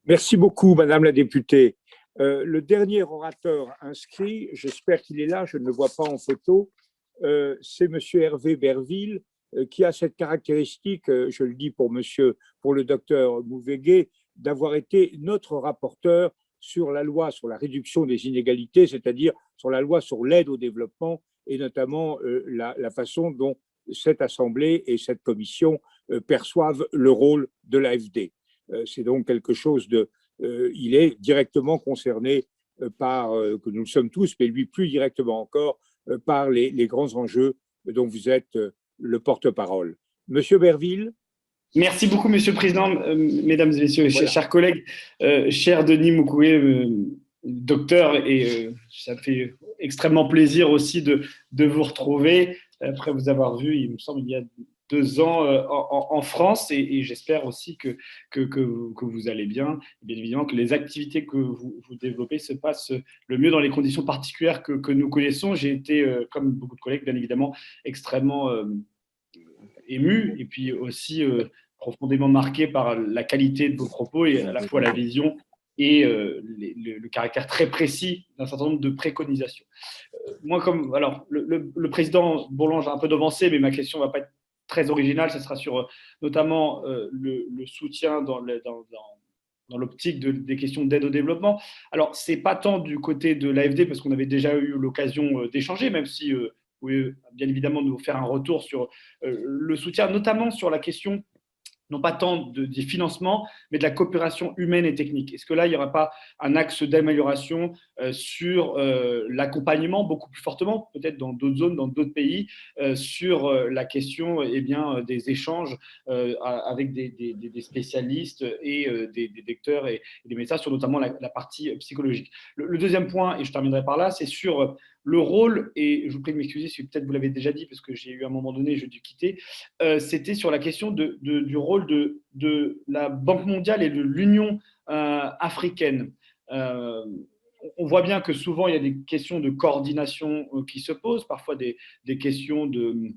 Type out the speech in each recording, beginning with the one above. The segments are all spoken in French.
Merci beaucoup, Madame la députée. Le dernier orateur inscrit, j'espère qu'il est là, je ne le vois pas en photo, c'est Monsieur Hervé Berville, qui a cette caractéristique, je le dis pour le docteur Mukwege, d'avoir été notre rapporteur sur la loi sur la réduction des inégalités, c'est-à-dire sur la loi sur l'aide au développement et notamment la façon dont cette Assemblée et cette commission perçoivent le rôle de l'AFD. C'est donc quelque chose de… il est directement concerné par, que nous le sommes tous, mais lui plus directement encore, par les grands enjeux dont vous êtes le porte-parole. Monsieur Berville. Merci beaucoup, Monsieur le Président, mesdames et messieurs, voilà. Chers collègues, cher Denis Mukwege, docteur, et ça me fait extrêmement plaisir aussi de vous retrouver après vous avoir vu, il me semble, il y a 2 ans en France, et j'espère aussi que vous allez bien. Bien évidemment, que les activités que vous développez se passent le mieux dans les conditions particulières que nous connaissons. J'ai été, comme beaucoup de collègues, bien évidemment, extrêmement ému et puis aussi profondément marqué par la qualité de vos propos et à la fois la vision et le caractère très précis d'un certain nombre de préconisations. Moi, alors, le président Bourlange a un peu devancé, mais ma question ne va pas être très originale, ce sera sur notamment le soutien dans l'optique des questions d'aide au développement. Alors, ce n'est pas tant du côté de l'AFD, parce qu'on avait déjà eu l'occasion d'échanger, même si vous pouvez bien évidemment nous faire un retour sur le soutien, notamment sur la question non pas tant des financements, mais de la coopération humaine et technique. Est-ce que là, il n'y aura pas un axe d'amélioration sur l'accompagnement beaucoup plus fortement, peut-être dans d'autres zones, dans d'autres pays, sur la question des échanges avec des spécialistes et des docteurs et des médecins sur notamment la partie psychologique. Le deuxième point, et je terminerai par là, c'est sur le rôle, et je vous prie de m'excuser si peut-être vous l'avez déjà dit, parce que j'ai eu à un moment donné, j'ai dû quitter, c'était sur la question du rôle de la Banque mondiale et de l'Union africaine. On voit bien que souvent, il y a des questions de coordination qui se posent, parfois des questions de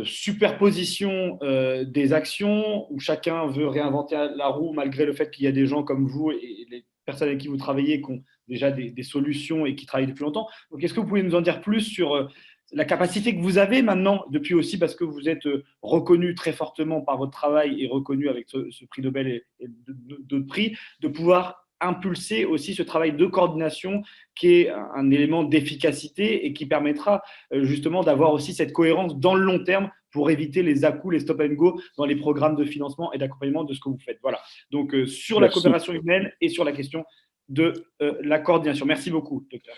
superposition des actions, où chacun veut réinventer la roue, malgré le fait qu'il y a des gens comme vous et les personnes avec qui vous travaillez qui ont déjà des solutions et qui travaillent depuis longtemps. Donc, est-ce que vous pouvez nous en dire plus sur la capacité que vous avez maintenant, depuis aussi parce que vous êtes reconnu très fortement par votre travail et reconnu avec ce prix Nobel et d'autres prix, de pouvoir impulser aussi ce travail de coordination qui est un élément d'efficacité et qui permettra justement d'avoir aussi cette cohérence dans le long terme pour éviter les à-coups, les stop-and-go dans les programmes de financement et d'accompagnement de ce que vous faites. Voilà. Donc, sur la coopération humaine et sur la question de la coordination. Merci beaucoup, docteur.